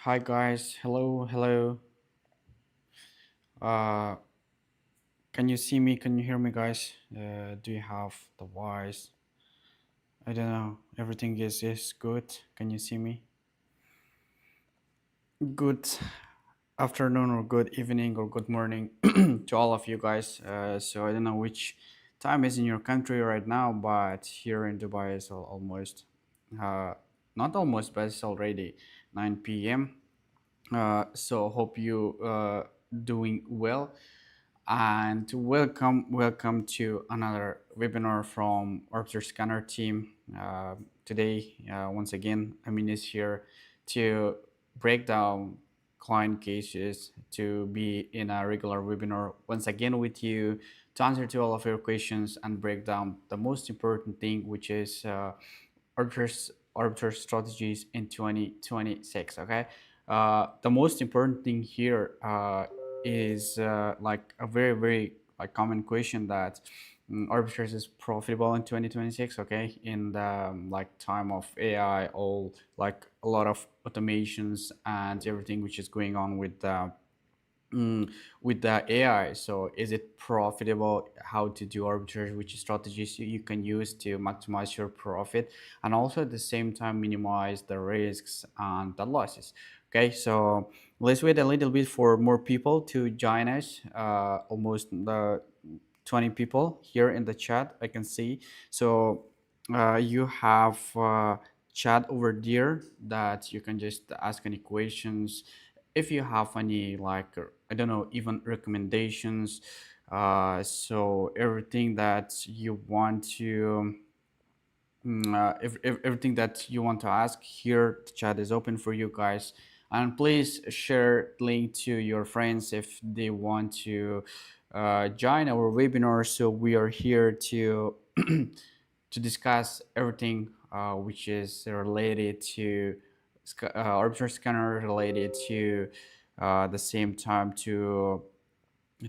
Hi guys, hello. Uh, can you see me? Can you hear me, guys? Do you have the voice? I don't know. Everything is good. Can you see me? Good afternoon or good evening or good morning to all of you guys. So I don't know which time is in your country right now, but here in Dubai it's almost, uh, not almost, but it's already 9 p.m. So hope you doing well. And welcome to another webinar from ArbitrageScanner team. Today, once again, Amin is here to break down client cases, to be in a regular webinar once again with you, to answer to all of your questions and break down the most important thing, which is arbitrage strategies in 2026. Okay, the most important thing here is like a very like common question that arbitrage is profitable in 2026. Okay, in the like time of AI, all like a lot of automations and everything which is going on mm, with the AI. So is it profitable? How to do arbitrage? Which strategies you can use to maximize your profit, and also at the same time minimize the risks and the losses. Okay, so let's wait a little bit for more people to join us. Almost the 20 people here in the chat I can see. So you have chat over there that you can just ask any questions. If you have any like I don't know, even recommendations, so everything that you want to if everything that you want to ask here, the chat is open for you guys. And please share link to your friends if they want to join our webinar. So we are here to to discuss everything which is related to arbitrage scanner, related to the same time to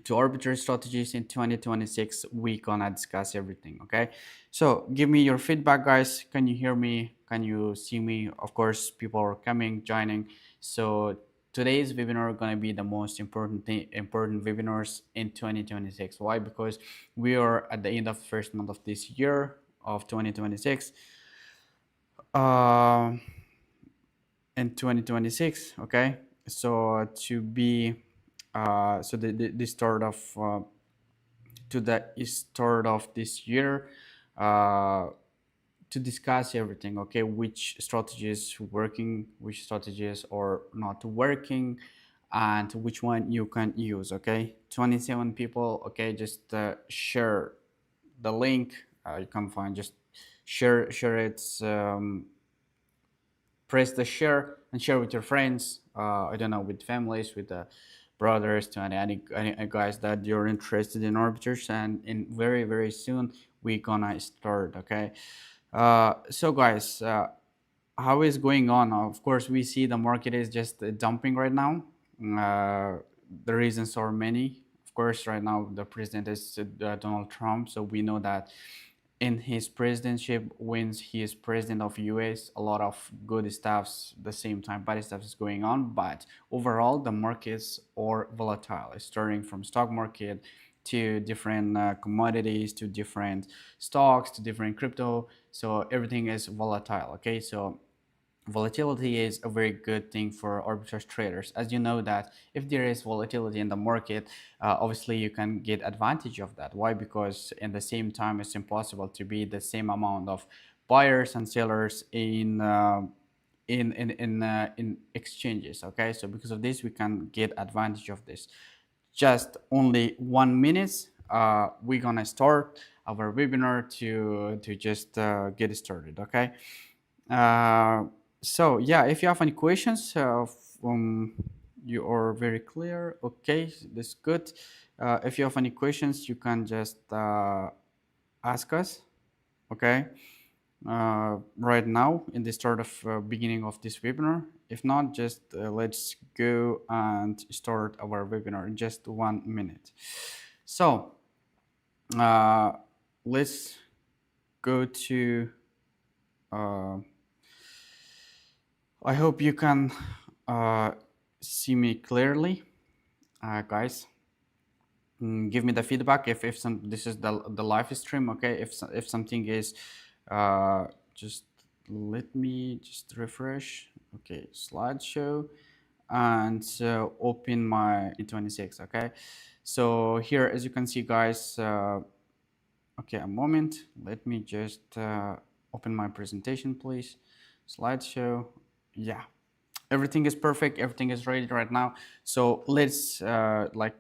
arbitrage strategies in 2026. We gonna discuss everything. Okay, so give me your feedback, guys. Can you hear me? Can you see me? Of course, people are coming, joining. So today's webinar gonna be the most important thing, important webinars in 2026. Why? Because we are at the end of the first month of this year of 2026. uh, in 2026. Okay, so to be so the start of to the start of this year, uh, to discuss everything. Okay, which strategies working, which strategies are not working, and which one you can use. Okay, 27 people. Okay, just share the link. You can find, just share it. Press the share and share with your friends. I don't know, with families, with the brothers, to any guys that you're interested in arbitrage. And in very soon we gonna start. Okay, so guys, how is going on? Of course, we see the market is just dumping right now. The reasons are many. Of course, right now the president is Donald Trump, so we know that in his presidency, when he is president of US, a lot of good stuffs, the same time bad stuff is going on. But overall the markets are volatile, starting from stock market to different commodities, to different stocks, to different crypto. So everything is volatile. Okay, so volatility is a very good thing for arbitrage traders. As you know that if there is volatility in the market, obviously you can get advantage of that. Why? Because in the same time it's impossible to be the same amount of buyers and sellers in exchanges. Okay, so because of this we can get advantage of this. Just only 1 minute, we're gonna start our webinar to just get started. Okay, uh, so yeah, if you have any questions, you are very clear. Okay, that's good. If you have any questions, you can just ask us. Okay, right now in the start of beginning of this webinar. If not, just let's go and start our webinar in just 1 minute. So uh, let's go to. Uh, I hope you can uh, see me clearly, guys? Give me the feedback if some this is the live stream. Okay, if something is, just let me just refresh. Okay, slideshow, and open my 26. Okay, so here, as you can see, guys. Okay, a moment. Let me just open my presentation, please. Slideshow. Yeah, everything is perfect. Everything is ready right now. So let's like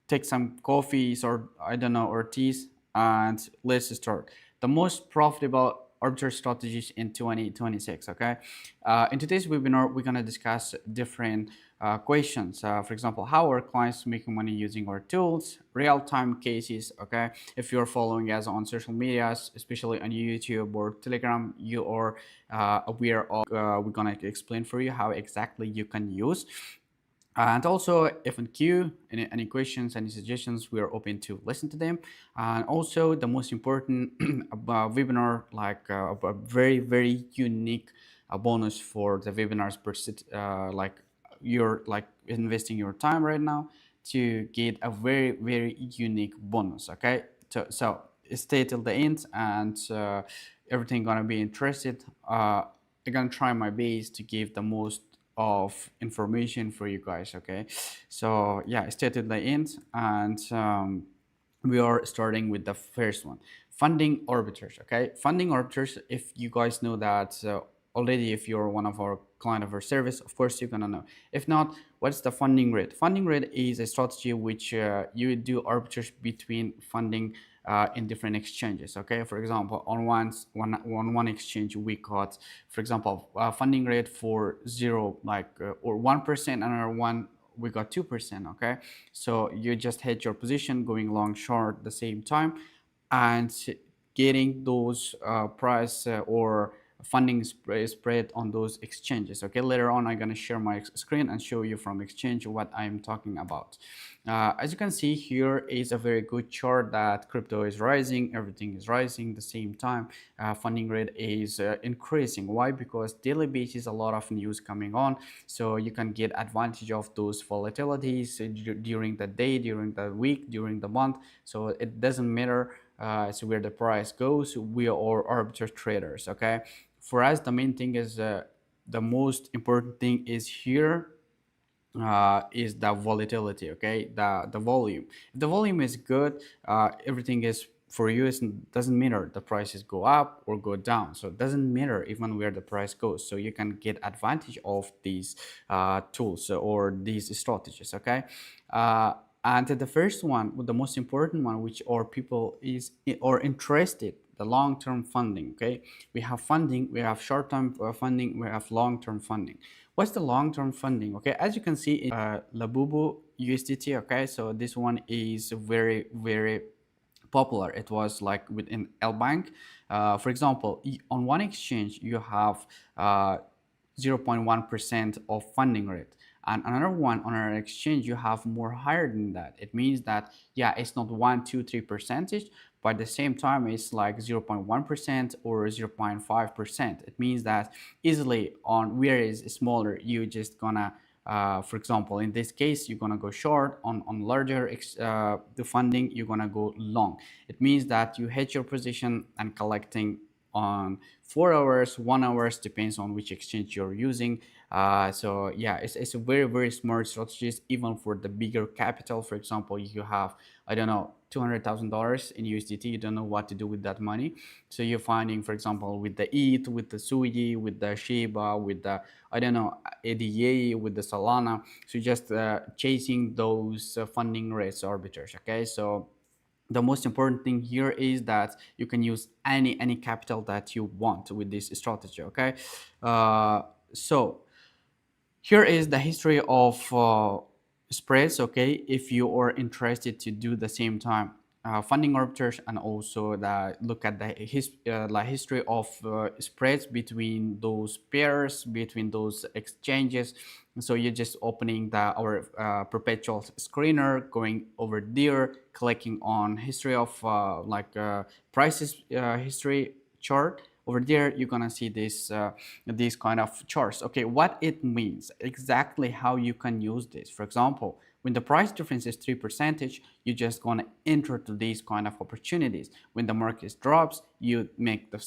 take some coffees or I don't know or teas and let's start. The most profitable arbitrage strategies in 2026. Okay, in today's webinar, we're gonna discuss different questions. For example, how are clients making money using our tools, real-time cases. Okay, if you're following us on social medias, especially on YouTube or Telegram, you are aware of. We're gonna explain for you how exactly you can use and also, if in queue, any questions, any suggestions, we are open to listen to them. And also, the most important webinar, like a very, very unique bonus for the webinars, like you're like investing your time right now to get a very, very unique bonus. Okay, so stay till the end, and everything gonna be interested. I'm gonna try my best to give the most of information for you guys. Okay, so yeah, stay till the end, and we are starting with the first one, funding arbiters. Okay, funding arbiters, if you guys know that already, if you're one of our client of our service, of course you're gonna know. If not, what's the funding rate? Funding rate is a strategy which you do arbitrage between funding in different exchanges. Okay, for example, on one exchange we got, for example, funding rate for zero, like or 1%, another one we got 2%. Okay, so you just hedge your position going long short at the same time and getting those price or funding spread on those exchanges. Okay, later on I'm going to share my screen and show you from exchange what I'm talking about. As you can see, here is a very good chart that crypto is rising, everything is rising at the same time. Funding rate is increasing. Why? Because daily basis a lot of news coming on, so you can get advantage of those volatilities during the day, during the week, during the month. So it doesn't matter so where the price goes. We are arbitrage traders. Okay, for us the main thing is the most important thing is here is the volatility. Okay, the volume. If the volume is good, everything is for you. It doesn't matter the prices go up or go down, so it doesn't matter even where the price goes. So you can get advantage of these tools or these strategies. Okay, and the first one, the most important one, which our people is or interested, the long-term funding. Okay, we have funding, we have short-term funding, we have long-term funding. What's the long-term funding? Okay, as you can see in Labubu USDT. Okay, so this one is very, very popular. It was like within L Bank. For example, on one exchange you have 0.1% of funding rate, and another one on our exchange you have more higher than that. It means that yeah, it's not 1 2 3 percentage, but at the same time it's like 0.1% or 0.5%. It means that easily on where is smaller, you just gonna for example, in this case, you're gonna go short on larger the funding, you're gonna go long. It means that you hedge your position and collecting on 4 hours, 1 hours, depends on which exchange you're using. So yeah, it's a very, very smart strategies, even for the bigger capital. For example, you have, I don't know, $200,000 in USDT, you don't know what to do with that money. So you're finding, for example, with the ETH, with the SUI, with the Shiba, with the, I don't know, ADA, with the Solana. So just chasing those funding rates arbitrage. Okay, so the most important thing here is that you can use any capital that you want with this strategy. Okay, so here is the history of spreads. Okay, if you are interested to do the same time funding arbitrage, and also the look at the history of spreads between those pairs, between those exchanges. So you're just opening our perpetual screener, going over there, clicking on history of prices history chart. over there you're gonna see this these kind of charts. Okay, what it means exactly, how you can use this. For example, when the price difference is 3%, you're just gonna enter to these kind of opportunities. When the market drops, you make the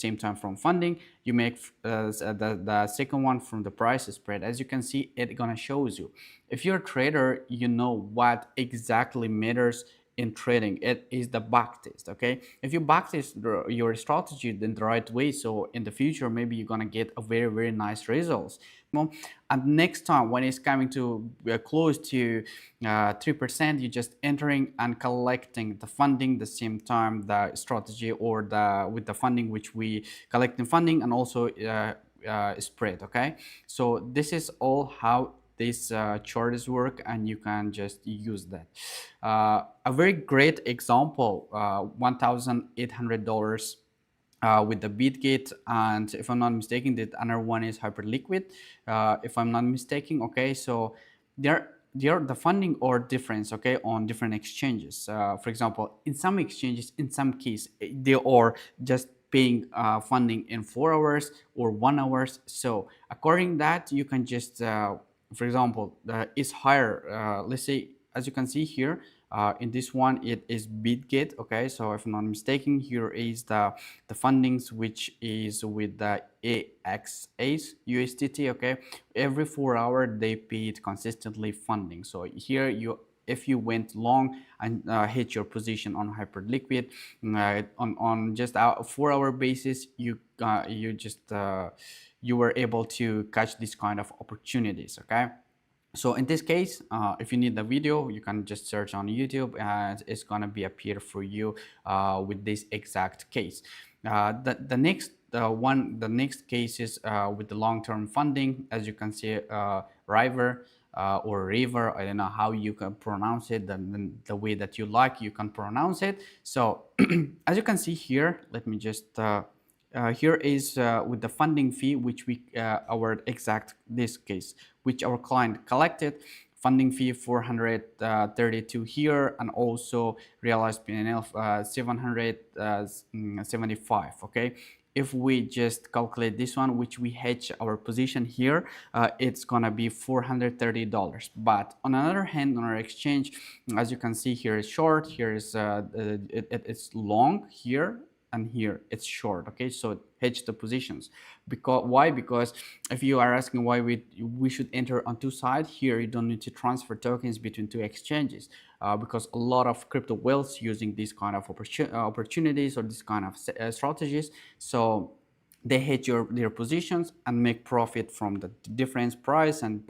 same time from funding, you make the second one from the price spread. As you can see, it gonna shows you. If you're a trader, you know what exactly matters in trading. It is the backtest. Okay, if you backtest your strategy in the right way, so in the future maybe you're gonna get a very nice results. And next time when it's coming to close to 3%, you're just entering and collecting the funding the same time the strategy, or the with the funding which we collecting funding, and also spread. Okay, so this is all how these charts work, and you can just use that. A very great example, $1,800 with the BitGate, and if I'm not mistaken, the another one is Hyperliquid, if I'm not mistaken. Okay, so they're the funding or difference, okay, on different exchanges. For example, in some exchanges, in some case, they are just paying funding in 4 hours or 1 hours. So according that, you can just for example, is higher. Let's say, as you can see here, in this one, it is BitGate. Okay, so if I'm not mistaken, here is the fundings which is with the AXAs USDT. Okay, every 4 hours they paid consistently funding. So here you, if you went long and hit your position on Hyperliquid on just a 4 hour basis, you just you were able to catch this kind of opportunities. Okay, so in this case, if you need the video, you can just search on YouTube and it's gonna be appear for you with this exact case. The next the next case is with the long-term funding. As you can see, River or River, I don't know how you can pronounce it, the way that you like, you can pronounce it. So as you can see here, let me just here is with the funding fee, which we our exact this case, which our client collected, funding fee 432 here, and also realized PNL 775. Okay, if we just calculate this one, which we hedge our position here, it's gonna be $430. But on another hand, on our exchange, as you can see, here is short, here is it's long here, and here it's short. Okay, so hedge the positions. Because why? Because if you are asking why we should enter on two sides, here you don't need to transfer tokens between two exchanges, because a lot of crypto whales using these kind of opportunities or this kind of strategies. So they hedge their positions and make profit from the difference price and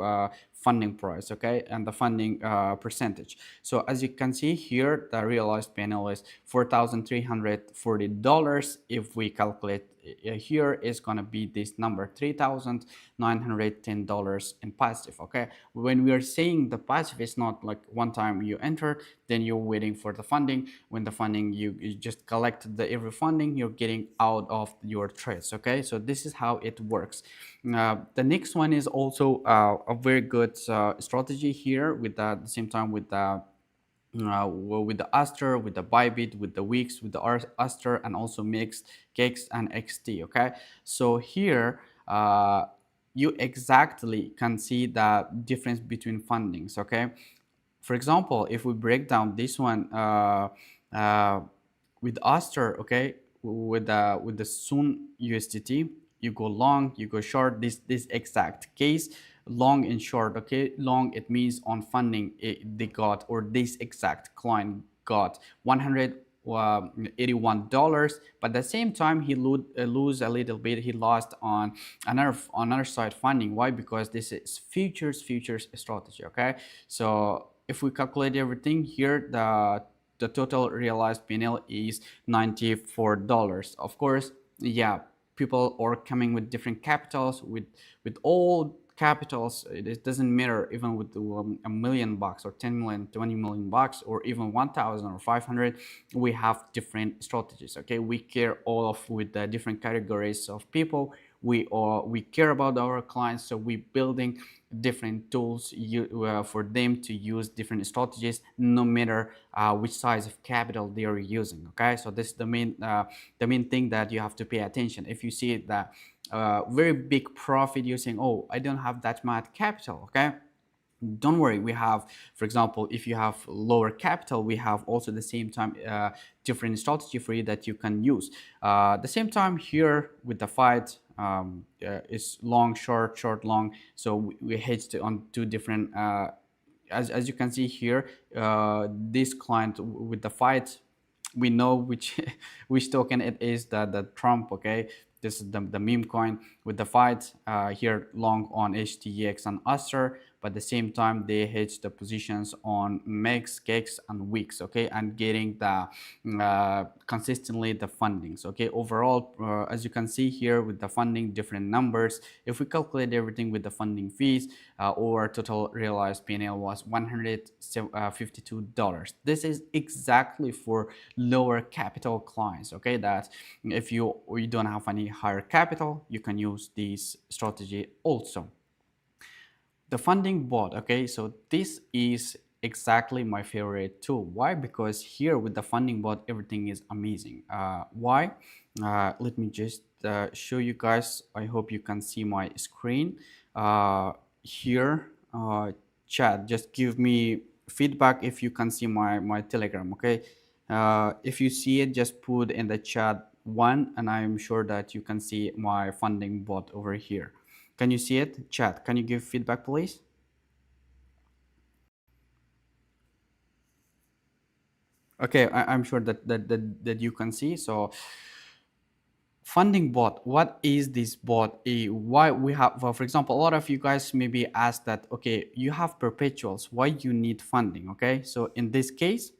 funding price, okay, and the funding percentage. So as you can see here, the realized PNL is $4,340. If we calculate here, is going to be this number, $3,910 in passive. Okay, when we are saying the passive, is not like one time you enter, then you're waiting for the funding. When the funding, you just collect the every funding, you're getting out of your trades. Okay, so this is how it works. The next one is also a very good strategy here, with the same time with the Aster, with the Bybit, with the Wix, with the Aster, and also mixed Kex and XT. Okay, so here you exactly can see the difference between fundings. Okay, for example, if we break down this one with Aster, okay, with the Sun USDT, you go long, you go short. This exact case, long and short. Okay, long, it means on funding they got, or this exact client got $181, but at the same time he lose a little bit. He lost on another side funding. Why? Because this is futures strategy. Okay, so if we calculate everything here, the total realized PNL is $94. Of course, yeah, people are coming with different capitals, with all capitals. It doesn't matter, even with $1 million or 10 million, 20 million bucks, or even 1,000 or 500. We have different strategies. Okay, we care all of with the different categories of people. We care about our clients, so we building different tools for them to use different strategies, no matter which size of capital they are using. Okay, so this is the main thing that you have to pay attention. If you see that very big profit, you're saying, oh, I don't have that much capital. Okay, don't worry, we have, for example, if you have lower capital, we have also the same time different strategy for you that you can use. The same time here with the fight is long, short, short, long. So we hedged on two different as you can see here, this client with the fight, we know which which token it is, the Trump. Okay, this is the meme coin with the fight here long on HTX and Aster, but at the same time they hedge the positions on MEX, KEX and Wix. Okay, and getting the consistently the fundings. Okay, overall as you can see here with the funding different numbers, if we calculate everything with the funding fees, our total realized PNL was $152. This is exactly for lower capital clients. Okay, that if you don't have any higher capital, you can use this strategy also. The funding bot. Okay, so this is exactly my favorite tool. Why? Because here with the funding bot, everything is amazing. Why? Let me just show you guys. I hope you can see my screen here. Chat, just give me feedback if you can see my Telegram. Okay, if you see it, just put in the chat one, and I'm sure that you can see my funding bot over here. Can you see it? Chat, can you give feedback, please? Okay, I'm sure that you can see. So funding bot, what is this bot? Why we have, for example, a lot of you guys maybe ask that, okay, you have perpetuals, why you need funding? Okay, so in this case,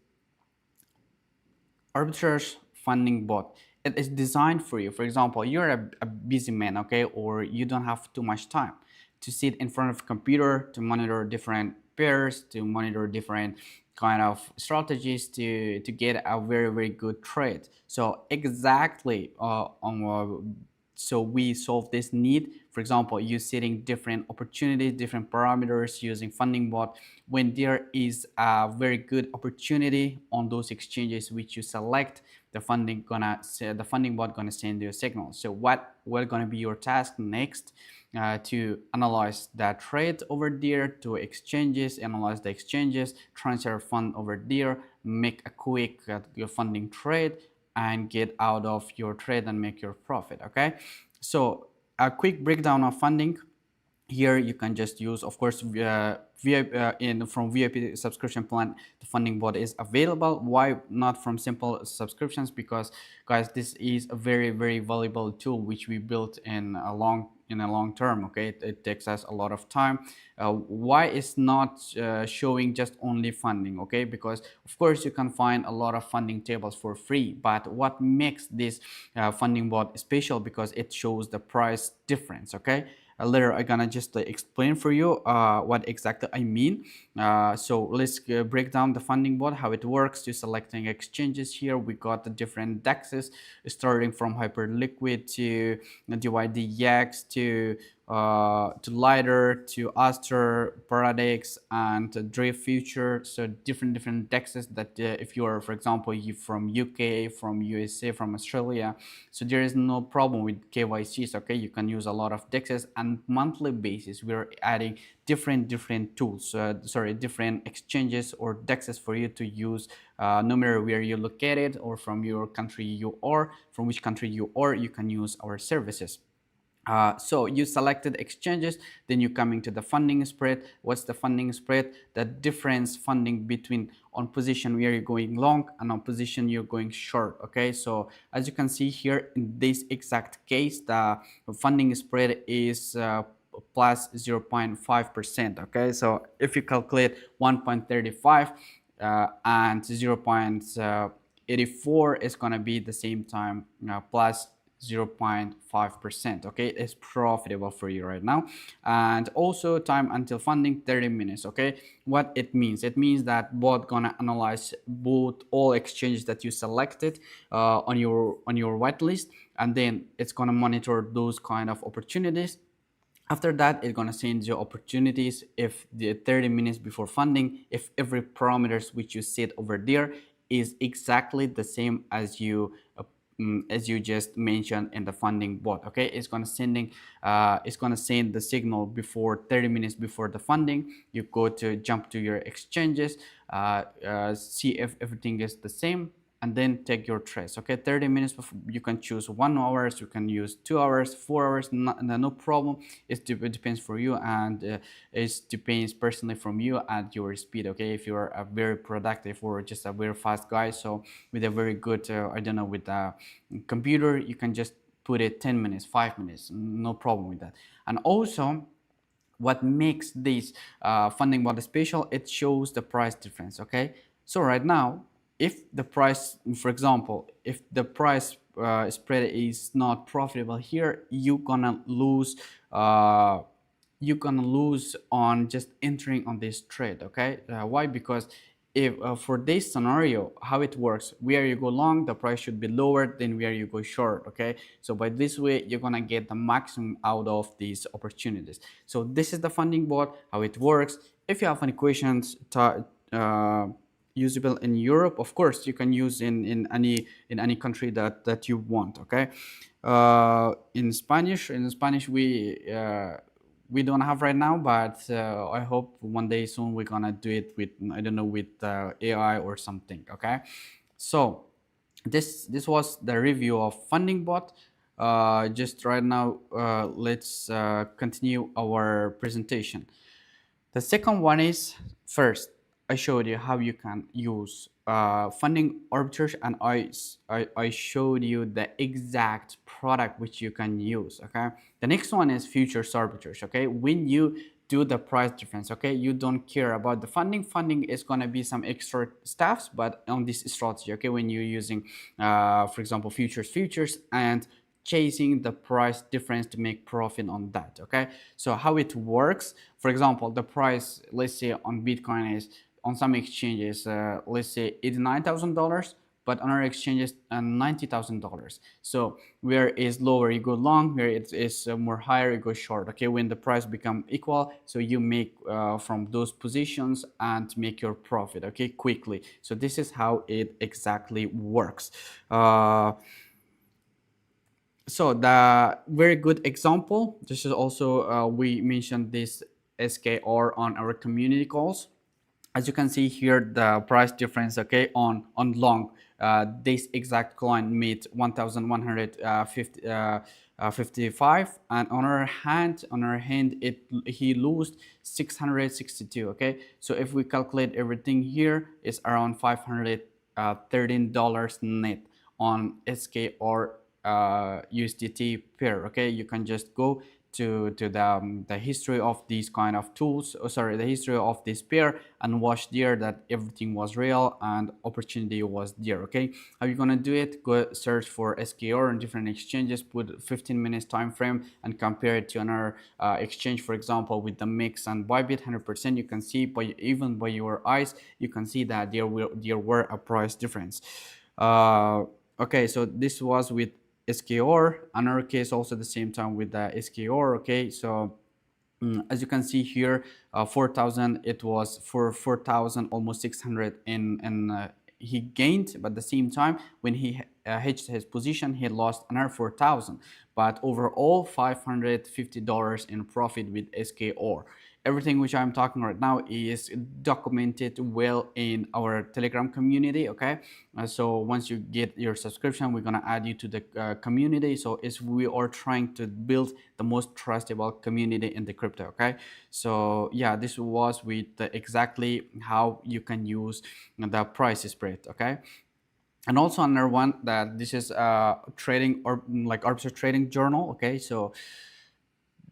Arbitrage funding bot, it is designed for you. For example, you're a busy man, okay, or you don't have too much time to sit in front of a computer to monitor different pairs, to monitor different kind of strategies to get a very good trade. So exactly so we solve this need. For example, you setting different opportunities, different parameters using funding bot. When there is a very good opportunity on those exchanges which you select, the funding bot gonna send you a signal. So what gonna be your task next? To analyze that trade over there to exchanges, analyze the exchanges, transfer fund over there, make a quick funding trade, and get out of your trade and make your profit. Okay, so a quick breakdown of funding. Here you can just use, of course, from VIP subscription plan, the funding bot is available. Why not from simple subscriptions? Because guys, this is a very valuable tool which we built in a long term. Okay, it takes us a lot of time. Why is not showing just only funding? Okay, because of course you can find a lot of funding tables for free, but what makes this funding bot special? Because it shows the price difference. Okay, later I'm gonna just explain for you what exactly I mean. So let's break down the funding bot, how it works. To selecting exchanges, here we got the different dexes starting from Hyperliquid to DYDX to Lighter to Aster, Paradex, and Drift Future. So different dexes that if you are, for example, you from UK, from USA, from Australia, so there is no problem with KYCs. Okay, you can use a lot of dexes, and monthly basis we're adding different tools, different exchanges or dexes for you to use, no matter where you're located or from your country you are, from which country you are, you can use our services. So you selected exchanges, then you coming to the funding spread. What's the funding spread? The difference funding between on position where you're going long and on position you're going short. Okay, so as you can see here in this exact case, the funding spread is plus 0.5%. Okay, so if you calculate 1.35 and 0.84 is going to be the same time plus 0.5%. Okay, it's profitable for you right now. And also time until funding 30 minutes. Okay, what it means, it means that bot gonna analyze both all exchanges that you selected on your whitelist, and then it's gonna monitor those kind of opportunities After that, it's gonna send you opportunities if the 30 minutes before funding, if every parameters which you set over there is exactly the same as you just mentioned in the funding bot. Okay, it's gonna send the signal before 30 minutes before the funding. You go to jump to your exchanges, see if everything is the same, and then take your trades. Okay, 30 minutes before, you can choose 1 hours, you can use 2 hours, 4 hours, no problem. It depends for you, and it depends personally from you and your speed. Okay, if you're a very productive or just a very fast guy, so with a very good I don't know, with a computer, you can just put it 10 minutes, 5 minutes, no problem with that. And also, what makes this funding model special, it shows the price difference. Okay, so right now, if the price, for example, if the price spread is not profitable here, you're gonna lose on just entering on this trade. Okay, why? Because if for this scenario, how it works, where you go long, the price should be lower than where you go short. Okay, so by this way, you're gonna get the maximum out of these opportunities. So this is the funding bot, how it works. If you have any questions usable in Europe, of course you can use in any country that you want. Okay, in Spanish we don't have right now, but I hope one day soon we're gonna do it with, I don't know, with AI or something. Okay, so this was the review of funding bot. Just right now, let's continue our presentation. The second one is, first, I showed you how you can use funding arbitrage, and I showed you the exact product which you can use. Okay. The next one is futures arbitrage. Okay. When you do the price difference, okay, you don't care about the funding. Funding is gonna be some extra stuffs, but on this strategy, okay, when you're using, for example, futures and chasing the price difference to make profit on that. Okay, so how it works, for example, the price, let's say on Bitcoin is on some exchanges, let's say $89,000, but on our exchanges $90,000. So where is lower you go long, where it is more higher you go short. Okay, when the price become equal, so you make from those positions and make your profit, okay, quickly. So this is how it exactly works. So the very good example, this is also we mentioned this SKR on our community calls. As you can see here, the price difference, okay, on long, this exact coin made 1155, and on our hand it he lost 662. Okay, so if we calculate everything here, it's around $513 net on SKR USDT pair. Okay, you can just go to the history of these kind of tools, the history of this pair, and watch there that everything was real and opportunity was there. Okay, how you gonna do it? Go search for SKR on different exchanges, put 15 minutes time frame, and compare it to another exchange, for example with the mix and Bybit 100%. You can see even by your eyes, you can see that there were a price difference. Okay, so this was with SKR. Another case also the same time with the SKR. Okay, so as you can see here, 4,000, it was for 4,000 almost 600 in he gained, but at the same time when he hedged his position, he lost another 4,000, but overall $550 in profit with SKR. Everything which I'm talking right now is documented well in our Telegram community. Okay, so once you get your subscription, we're gonna add you to the community. So it's we are trying to build the most trustable community in the crypto. Okay, so yeah, this was with exactly how you can use the price spread. Okay, and also another one that this is trading or like arbitrage trading journal. Okay, so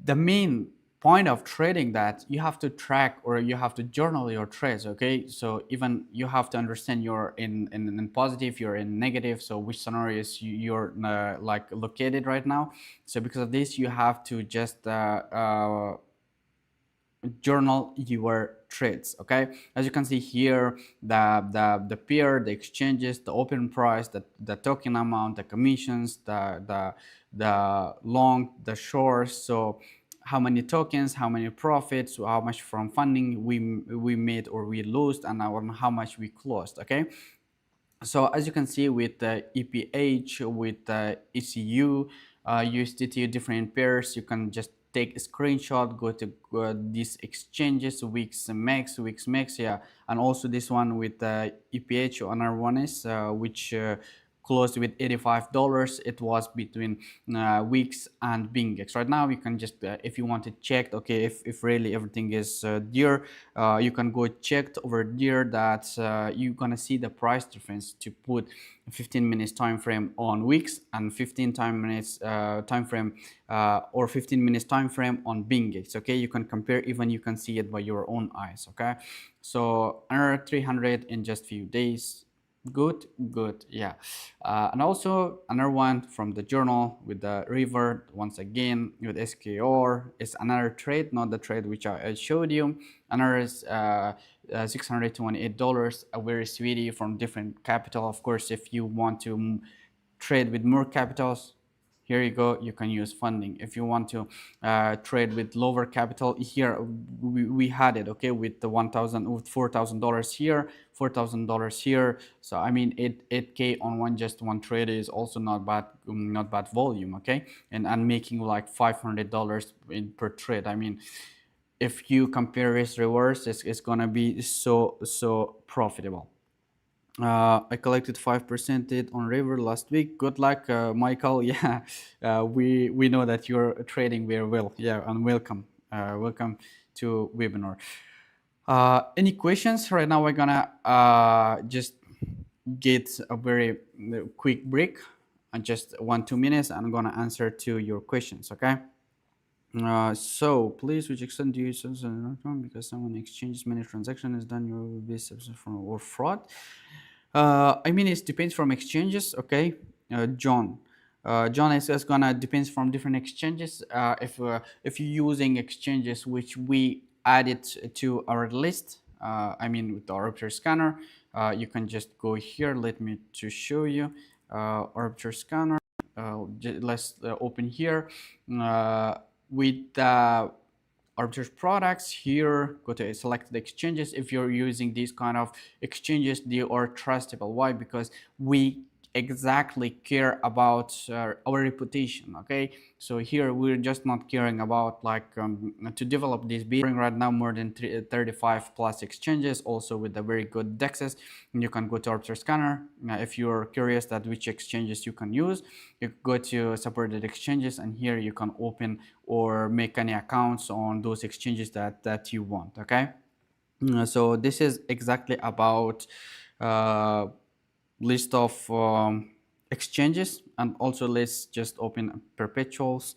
the main point of trading that you have to track or you have to journal your trades. Okay, so even you have to understand you're in positive, you're in negative, so which scenarios you're like located right now. So because of this, you have to just journal your trades. Okay, as you can see here, the pair, the exchanges, the open price, the token amount, the commissions, the long, the short. So how many tokens, how many profits, how much from funding we made or we lost, and how much we closed. Okay, so as you can see with EPH, with ECU, USDT, different pairs, you can just take a screenshot, go to these exchanges, Wix Max, yeah, and also this one with EPH, another one is which closed with $85. It was between Wix and BingX. Right now, you can just, if you want to check, okay, if really everything is there, you can go check over there that you're gonna see the price difference to put 15 minutes time frame on Wix and 15 minutes time frame or 15 minutes time frame on BingX. Okay, you can compare, even you can see it by your own eyes. Okay, so another 300 in just few days. Good, good, yeah. And also another one from the journal with the river, once again with SKR. It's another trade, not the trade which I showed you. Another is $628, a very sweetie from different capital. Of course, if you want to trade with more capitals, here you go, you can use funding. If you want to trade with lower capital, here we had it, okay, with the $4,000 here, $4,000 here. So I mean, 8K on just one trade is also not bad, not bad volume, okay, and making like $500 per trade. I mean, if you compare risk rewards, it's gonna be so profitable. I collected 5% on River last week. Good luck, Michael. Yeah, we know that you're trading very well. Yeah, and welcome, welcome to webinar. Any questions? Right now, we're gonna just get a very quick break, and just 1-2 minutes. I'm gonna answer to your questions. Okay. So please, which extent do you use because someone exchanges many transactions is done, you will be subject from or fraud? I mean, it depends from exchanges. Okay, John. John is gonna depends from different exchanges. If you're using exchanges which we added to our list, I mean with the ArbitrageScanner, you can just go here. Let me to show you ArbitrageScanner. Let's open here with the Arbitrage products. Here, go to selected exchanges. If you're using these kind of exchanges, they are trustable. Why? Because we exactly care about our reputation. Okay, so here we're just not caring about like to develop this business. Right now more than 35 plus exchanges, also with the very good dexes. You can go to ArbitrageScanner. If you're curious that which exchanges you can use, you go to supported exchanges, and here you can open or make any accounts on those exchanges that you want. Okay, so this is exactly about list of exchanges. And also let's just open perpetuals.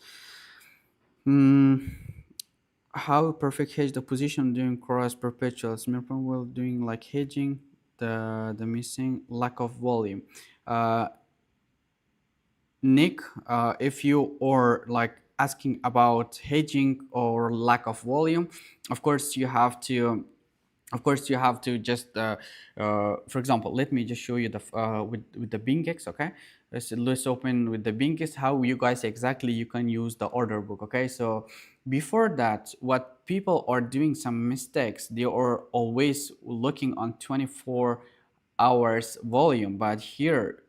How perfect hedge the position during cross perpetuals? Well, doing like hedging the missing lack of volume. Nick, if you are like asking about hedging or lack of volume, of course you have to just for example, let me just show you the with the BingX. Okay, let's open with the BingX how you guys exactly you can use the order book. Okay, so before that, what people are doing some mistakes, they are always looking on 24 hours volume, but here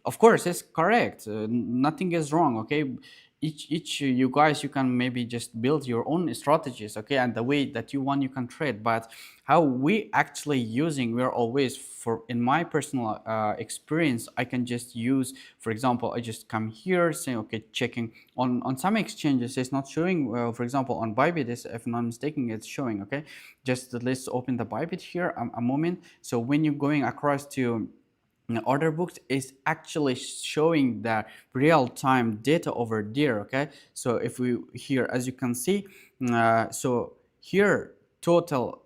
of course it's correct, nothing is wrong. Okay, each you guys, you can maybe just build your own strategies, okay, and the way that you want you can trade. But how we actually using, we're always, for in my personal experience, I can just use, for example, I just come here saying okay, checking on some exchanges it's not showing. For example, on Bybit, if I'm not mistaken, it's showing. Okay, just let's open the Bybit here a moment. So when you're going across to order books, is actually showing the real-time data over there. Okay, so if we here, as you can see, so here total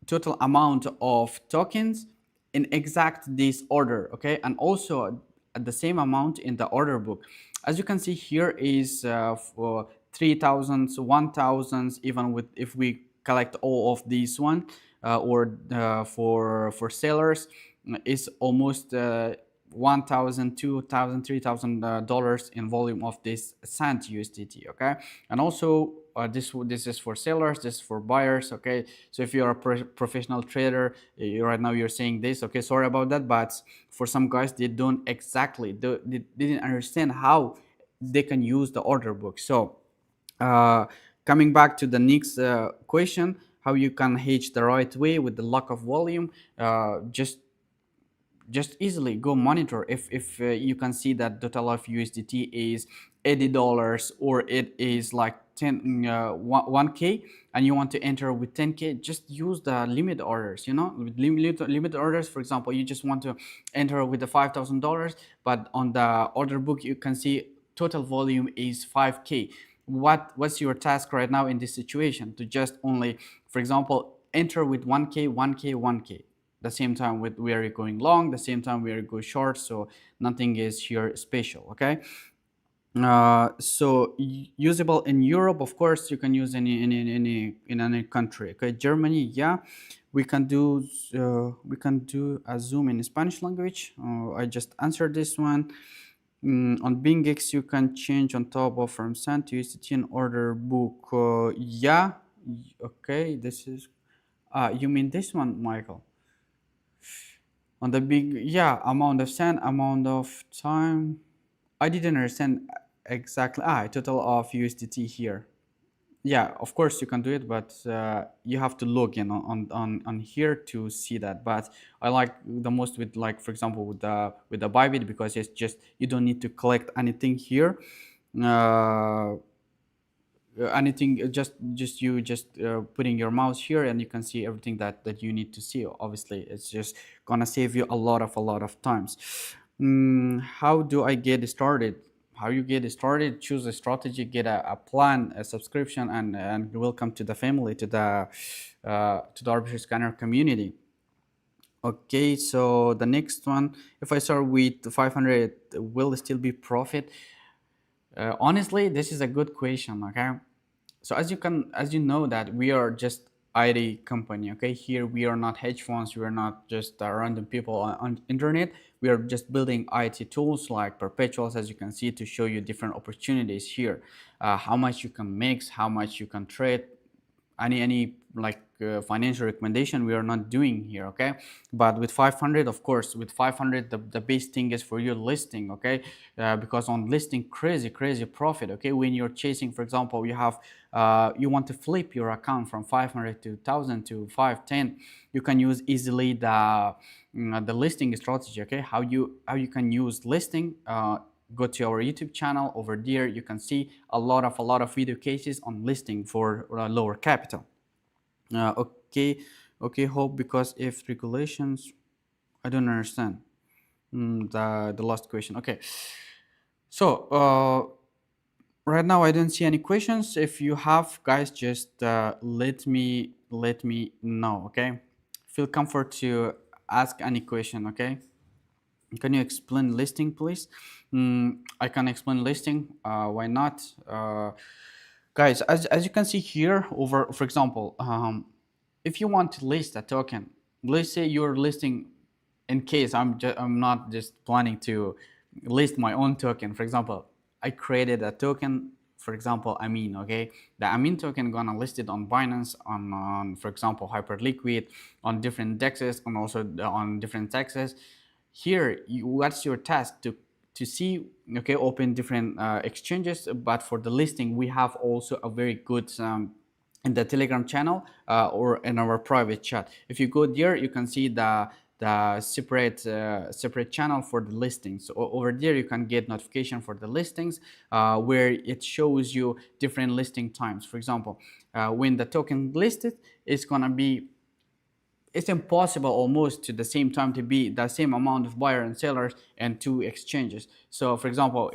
total amount of tokens in exact this order. Okay, and also at the same amount in the order book. As you can see here is for 3,000s, 1,000s, even with if we collect all of these one, or for sellers is almost 1,000, 2,000, $3,000 in volume of this cent USDT. Okay, and also this is for sellers, this is for buyers. Okay, so if you're a professional trader, right now you're saying this. Okay, sorry about that, but for some guys they don't exactly they didn't understand how they can use the order book. So uh, coming back to the next question, how you can hedge the right way with the lack of volume, just easily go monitor if you can see that total of USDT is $80 or it is like 1K and you want to enter with 10K. Just use the limit orders. With limit orders, for example, you just want to enter with the $5,000, but on the order book you can see total volume is 5K. What's your task right now in this situation? To just only, for example, enter with 1K, 1K, 1K. The same time with we are going long, the same time we are going short, so nothing is here special. Okay, so usable in Europe, of course you can use in any country. Okay, Germany, yeah, we can do a zoom in Spanish language. I just answered this one. On BingX you can change on top of from cent to USDT in order book. Yeah, okay, this is you mean this one, Michael? On the big, yeah, amount of sand, amount of time. I didn't understand exactly. Total of USDT here. Yeah, of course you can do it, but you have to log in on here to see that. But I like the most with, like, for example, with the Bybit, because it's just you don't need to collect anything here. Uh, Anything, just you just putting your mouse here and you can see everything that you need to see. Obviously it's just gonna save you a lot of times. How do I get started? How you get started? Choose a strategy, get a plan, a subscription, and welcome to the family, to the Arbitrage Scanner community. Okay, so the next one, if I start with 500, will it still be profit? Honestly, this is a good question. Okay, so as you know that we are just IT company. Okay, here we are not hedge funds, we are not just random people on internet. We are just building IT tools like perpetuals, as you can see, to show you different opportunities here, how much you can mix, how much you can trade, any like financial recommendation we are not doing here. Okay, but with 500, of course, with 500 the best thing is for your listing. Okay, because on listing, crazy profit. Okay, when you're chasing, for example, you want to flip your account from 500 to 1000 to 510, you can use easily the listing strategy. Okay, how you can use listing, go to our YouTube channel. Over there you can see a lot of video cases on listing for lower capital. Okay, hope, because if regulations, I don't understand. The last question. Okay, so right now I don't see any questions. If you have, guys, just let me know. Okay, feel comfort to ask any question. Okay, can you explain listing, please? I can explain listing. Why not? Guys, as you can see here, over, for example, if you want to list a token, let's say you're listing, in case I'm not just planning to list my own token. For example, I created a token, for example, Amin. Okay, the Amin token gonna list it on Binance, on for example Hyperliquid, on different dexes, and also on different dexes. Here, what's your task? To see, okay, open different exchanges. But for the listing, we have also a very good in the Telegram channel, or in our private chat. If you go there, you can see the separate channel for the listings. So over there you can get notification for the listings, where it shows you different listing times. For example, when the token listed, it's gonna be, it's impossible almost to the same time to be the same amount of buyer and sellers and two exchanges. So for example,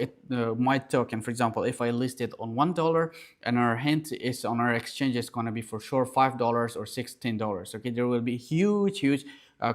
my token, for example, if I list it on $1 and our hint is on our exchange, is going to be for sure $5 or $16. Okay, there will be huge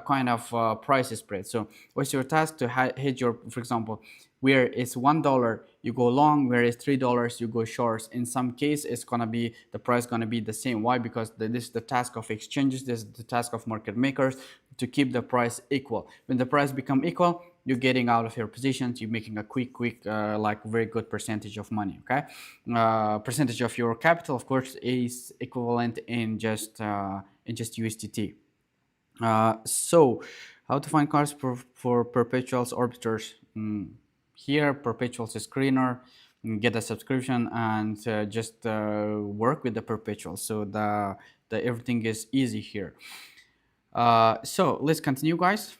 kind of price spread. So what's your task? To hit your, for example, where it's $1 you go long, where it's $3 you go short. In some case it's gonna be, the price gonna be the same. Why? Because this is the task of exchanges, this is the task of market makers, to keep the price equal. When the price become equal, you're getting out of your positions, you're making a quick like very good percentage of money. Okay, percentage of your capital, of course, is equivalent in just USDT. So how to find cards for perpetuals arbiters? Here perpetuals is screener. Get a subscription and just work with the perpetuals, so the everything is easy here. So let's continue, guys.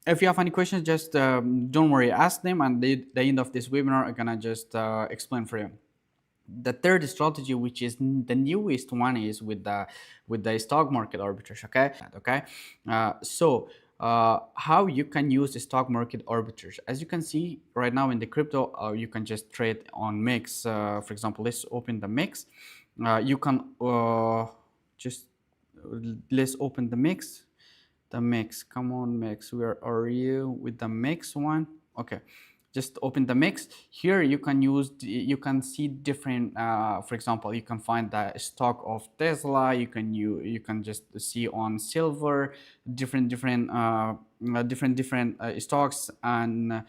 If you have any questions, just don't worry, ask them, and the end of this webinar I'm gonna just explain for you. The third strategy, which is the newest one, is with the stock market arbitrage. Okay. How you can use the stock market arbitrage? As you can see right now in the crypto, you can just trade on mix. For example, let's open the mix. You can just let's open the mix. The mix, come on, mix, where are you with the mix one? Okay, just open the mix. Here you can use you can see different for example, you can find the stock of Tesla. You can just see on silver different stocks, and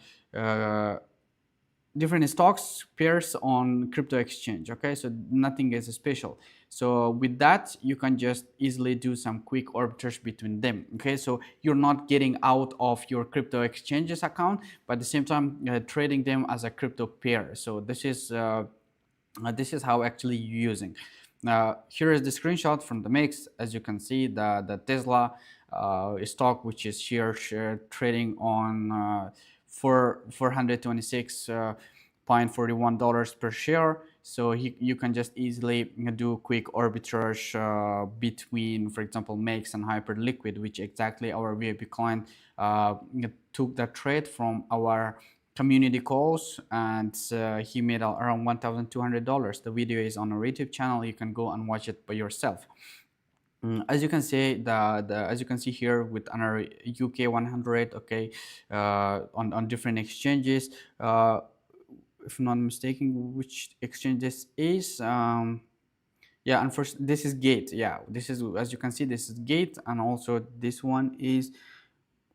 different stocks pairs on crypto exchange. Okay, so nothing is special. So with that, you can just easily do some quick arbitrage between them. Okay, so you're not getting out of your crypto exchanges account, but at the same time trading them as a crypto pair. So this is how actually you're using. Here is the screenshot from the mix. As you can see, the Tesla stock, which is share trading on for $426.41 per share. So you can just easily do quick arbitrage between, for example, Max and Hyperliquid, which exactly our VIP client took that trade from our community calls, and he made around $1,200. The video is on our YouTube channel. You can go and watch it by yourself. As you can see, as you can see here with another UK 100, okay, on different exchanges. If I'm not mistaken, which exchange this is? Yeah, and first this is Gate. Yeah, this is, as you can see, this is Gate, and also this one is,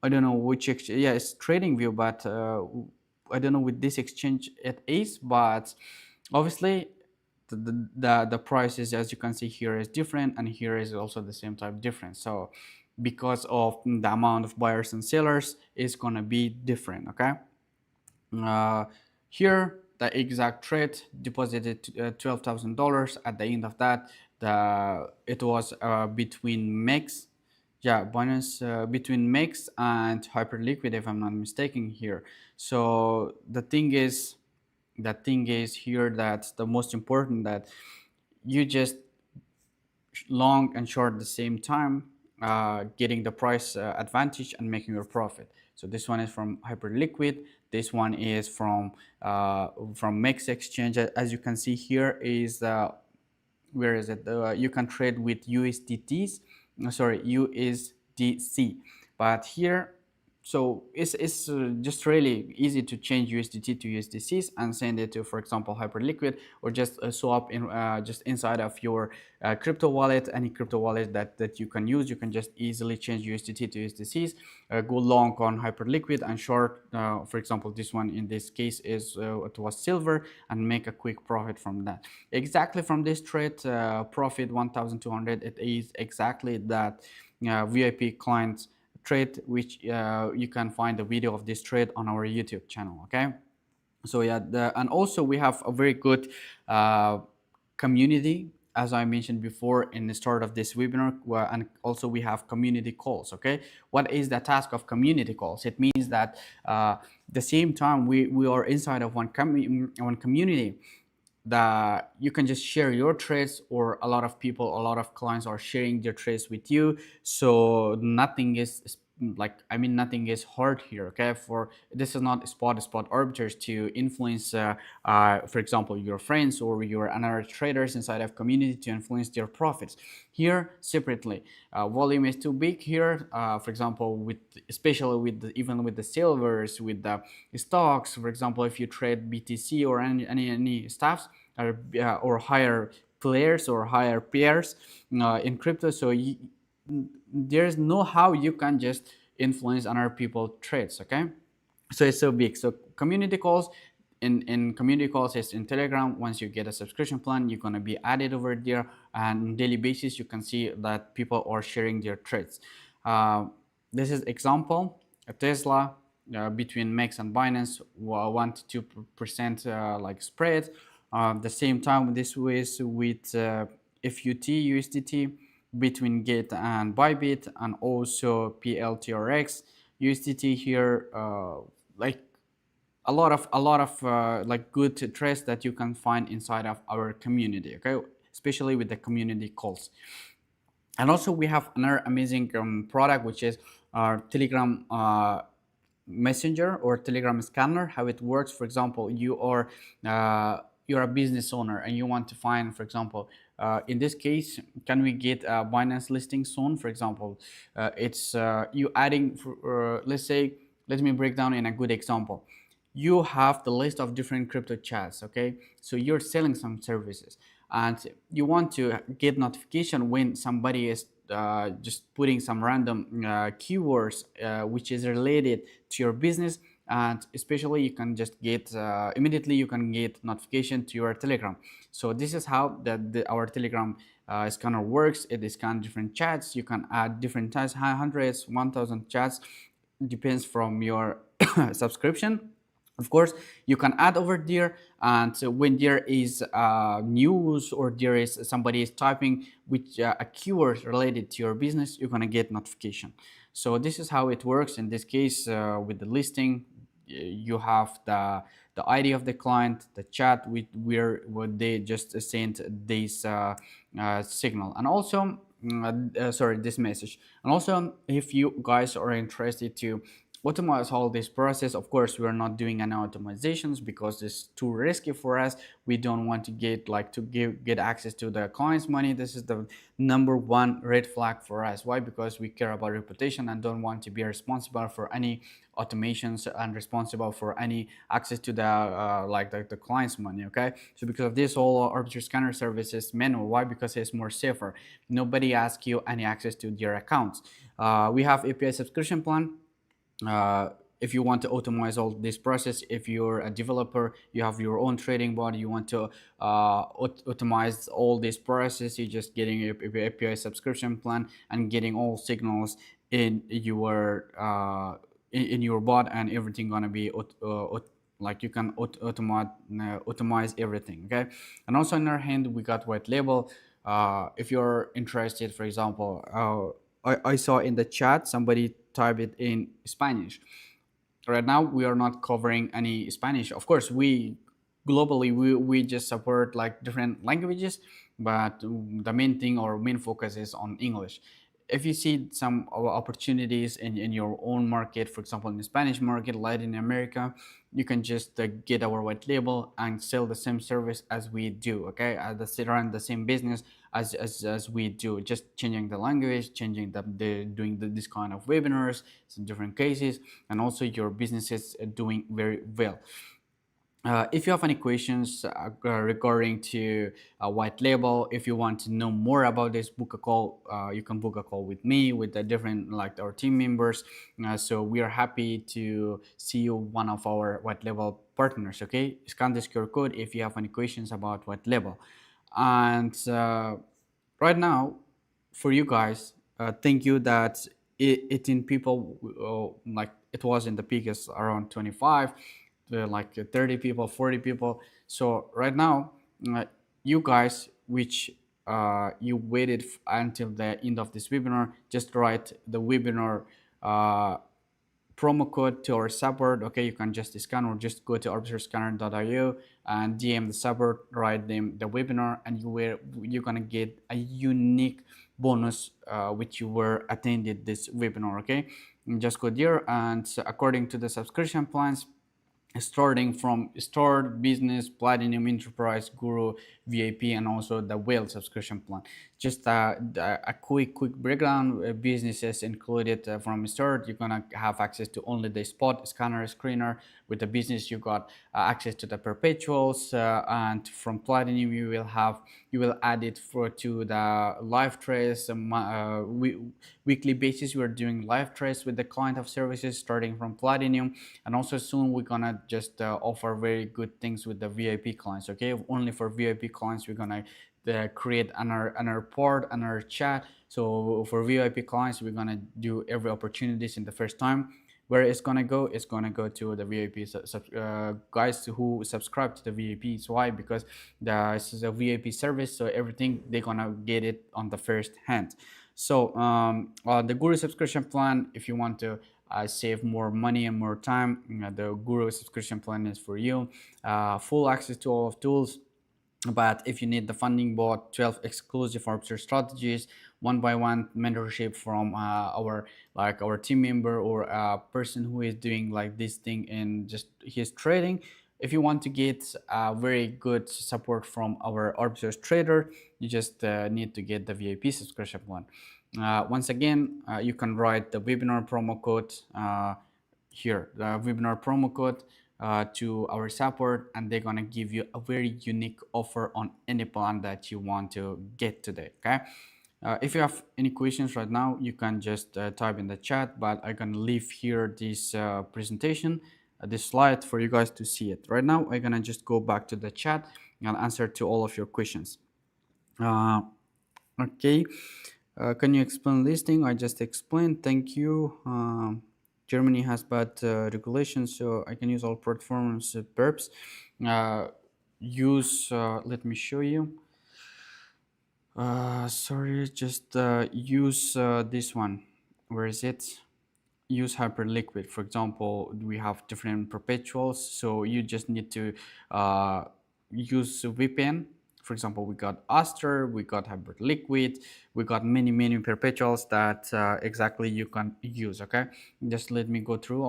I don't know which exchange. Yeah, it's TradingView, but I don't know with this exchange it is, but obviously the prices, as you can see here, is different, and here is also the same type different. So because of the amount of buyers and sellers is gonna be different. Okay, here the exact trade deposited $12,000. At the end of that, it was between Mix, yeah, Binance, between Mix and Hyperliquid, if I'm not mistaken here. So the thing is here that the most important, that you just long and short at the same time, getting the price advantage and making your profit. So this one is from Hyperliquid. This one is from Mix Exchange. As you can see here is where is it? You can trade with USDTs. Sorry, USDC. But here, so it's just really easy to change USDT to USDCs and send it to, for example, Hyperliquid, or just swap in just inside of your crypto wallet, any crypto wallet that you can use. You can just easily change USDT to USDCs, go long on Hyperliquid, and short, for example, this one in this case is it was silver, and make a quick profit from that. Exactly from this trade, profit 1,200. It is exactly that VIP clients trade, which you can find the video of this trade on our YouTube channel. Okay, so yeah, and also we have a very good community, as I mentioned before in the start of this webinar, and also we have community calls. Okay, what is the task of community calls? It means that the same time we are inside of one community, that you can just share your trades, or a lot of clients are sharing their trades with you. So nothing is nothing is hard here. Okay, for this is not spot arbitrage to influence for example, your friends or your another traders inside of community to influence their profits. Here separately, volume is too big here, for example, with especially with even with the silvers, with the stocks. For example, if you trade BTC or any stuffs, or higher players or higher pairs in crypto, so there's no how you can just influence other people trades. Okay, So it's so big. So community calls, in community calls is in Telegram. Once you get a subscription plan, you're going to be added over there, and on daily basis you can see that people are sharing their trades. uh, this is example, a Tesla, between Mex and Binance, 1 to 2% like spread. The same time this was with FUT USDT between Gate and Bybit, and also PLTRX USDT here. Like a lot of like good trades that you can find inside of our community, okay, especially with the community calls. And also we have another amazing product, which is our Telegram messenger or Telegram scanner. How it works: for example, you're a business owner and you want to find, for example, in this case, can we get a Binance listing soon, for example. It's you adding let's say, let me break down in a good example. You have the list of different crypto chats, okay, so you're selling some services and you want to get notification when somebody is just putting some random keywords which is related to your business. And especially you can just get immediately you can get notification to your Telegram. So this is how our Telegram scanner works. It scans different chats. You can add different chats, hundreds, 1000 chats, depends from your subscription. Of course, you can add over there, and when there is news or there is somebody is typing with a keyword related to your business, you're gonna get notification. So this is how it works in this case. With the listing, you have the ID of the client, the chat with where they just sent this signal, and also sorry, this message. And also, if you guys are interested to automate all this process, of course we are not doing any automatizations because it's too risky for us. We don't want to get like to get access to the client's money. This is the number one red flag for us. Why? Because we care about reputation and don't want to be responsible for any automations and responsible for any access to the the client's money. Okay, so because of this, all ArbitrageScanner service is manual. Why? Because it's more safer. Nobody asks you any access to their accounts. We have API subscription plan. uh, if you want to automate all this process, if you're a developer, you have your own trading bot, you want to automate all this process, you're just getting a API subscription plan and getting all signals in your in your bot, and everything gonna be like you can automate everything. Okay, and also on our hand we got white label. If you're interested, for example, I saw in the chat somebody type it in Spanish. Right now we are not covering any Spanish. Of course, we globally we just support like different languages, but the main thing or main focus is on English. If you see some opportunities in your own market, for example in the Spanish market, Latin America, you can just get our white label and sell the same service as we do. Okay, run the same business as we do, just changing the language, changing doing this kind of webinars in different cases, and also your business is doing very well. If you have any questions regarding to white label, if you want to know more about this, book a call. You can book a call with me, with the different like our team members. So we are happy to see you, one of our white label partners. Okay, scan this QR code if you have any questions about white label. And right now, for you guys, thank you that it in people like it was in the peak is around 25, like 30 people, 40 people. So right now, uh, you guys which you waited until the end of this webinar, just write the webinar promo code to our support. Okay, you can just scan or just go to arbitragescanner.io and DM the support, write them the webinar, and you're gonna get a unique bonus which you were attended this webinar. Okay, and just go there, and according to the subscription plans, starting from Start, Business, Platinum, Enterprise, Guru, VIP, and also the Whale subscription plan. just a quick breakdown. Businesses included from start. You're gonna have access to only the spot scanner screener. With the business, you got access to the perpetuals, and from platinum you will add it to the live trace. Weekly basis we're doing live trace with the client of services starting from platinum, and also soon we're gonna just offer very good things with the VIP clients. Okay, only for VIP clients we're gonna create another port, another chat. So for VIP clients, we're gonna do every opportunities in the first time. Where it's gonna go, it's gonna go to the VIP guys who subscribe to the VIPs. Why? Because this is a VIP service, so everything they're gonna get it on the first hand. So the Guru subscription plan, if you want to save more money and more time, the Guru subscription plan is for you. Full access to all of tools. But if you need the funding bot, 12 exclusive arbitrage strategies, one by one mentorship from our team member or a person who is doing like this thing in just his trading. If you want to get very good support from our arbitrage trader, you just need to get the VIP subscription one. Once again, you can write the webinar promo code here, the webinar promo code to our support, and they're gonna give you a very unique offer on any plan that you want to get today. Okay. If you have any questions right now, you can just type in the chat, but I'm gonna leave here this presentation, this slide for you guys to see it. Right now, I'm gonna just go back to the chat and answer to all of your questions. Okay. Can you explain listing? I just explained. Thank you. Germany has bad regulations, so I can use all platforms perps. Let me show you. Sorry, just use this one. Where is it? Use Hyperliquid. For example, we have different perpetuals, so you just need to use VPN. For example, we got Aster, we got Hyperliquid, we got many perpetuals that exactly you can use. Okay, just let me go through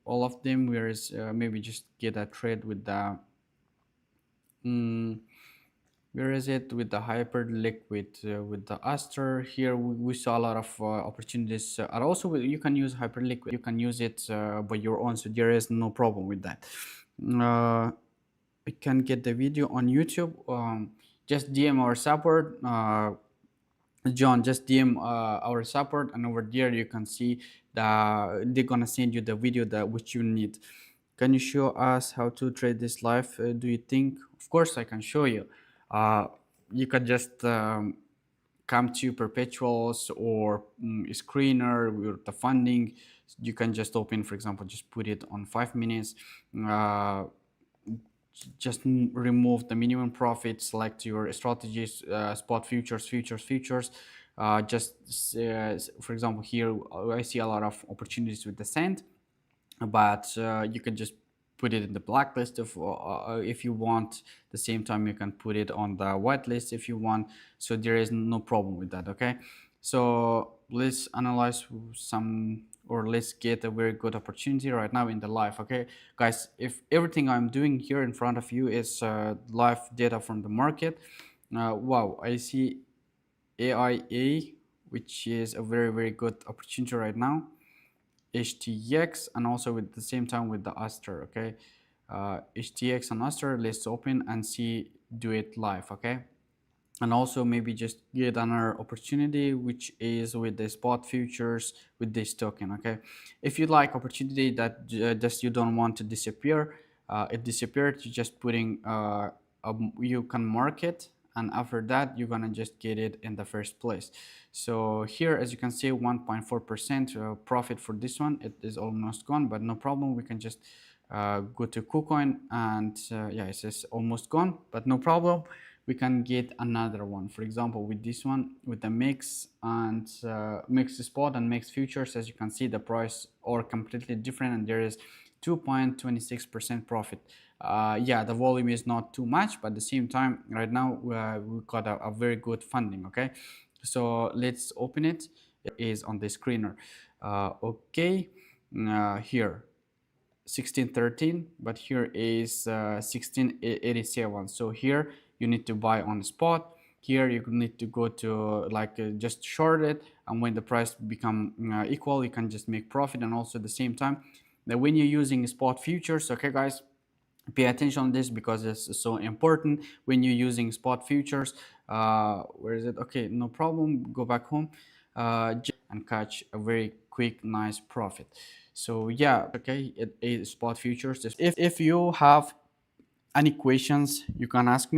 all of them. Whereas maybe just get a trade with the where is it with the Hyperliquid with the Aster. Here we saw a lot of opportunities, and also you can use Hyperliquid, you can use it by your own, so there is no problem with that. You can get the video on YouTube. Just DM our support, John, just DM our support, and over there you can see they're gonna send you the video that which you need. Can you show us how to trade this live? Do you think? Of course, I can show you. You can just come to perpetuals or screener with the funding. You can just open, for example, just put it on 5 minutes. Just remove the minimum profit, select your strategies, spot futures. For example, here I see a lot of opportunities with the sand, but you can just put it in the blacklist if you want. The same time you can put it on the whitelist if you want, so there is no problem with that. Okay, so let's analyze some, or let's get a very good opportunity right now in the live. Okay guys, if everything I'm doing here in front of you is live data from the market, wow, I see AIA, which is a very good opportunity right now, HTX, and also with the same time with the Aster. Okay, HTX and Aster, let's open and see, do it live. Okay, and also maybe just get another opportunity which is with the spot futures with this token. Okay, if you like opportunity that just you don't want to disappear, it disappeared, you just putting you can mark it, and after that you're gonna just get it in the first place. So here, as you can see, 1.4% profit for this one. It is almost gone, but no problem, we can just go to KuCoin, and yeah, it's just almost gone, but no problem, we can get another one. For example, with this one, with the mix and mix spot and mix futures, as you can see, the price are completely different, and there is 2.26% profit. Yeah, the volume is not too much, but at the same time, right now we got a very good funding. Okay, so let's open it. It is on the screener. Okay, here 1613, but here is 1687. So here you need to buy on the spot. Here you need to go to just short it, and when the price become equal, you can just make profit. And also at the same time, that when you're using spot futures, okay guys, pay attention on this because it's so important when you're using spot futures. Where is it? Okay, no problem, go back home, and catch a very quick nice profit. So yeah, okay, it is spot futures. If you have any questions, you can ask me.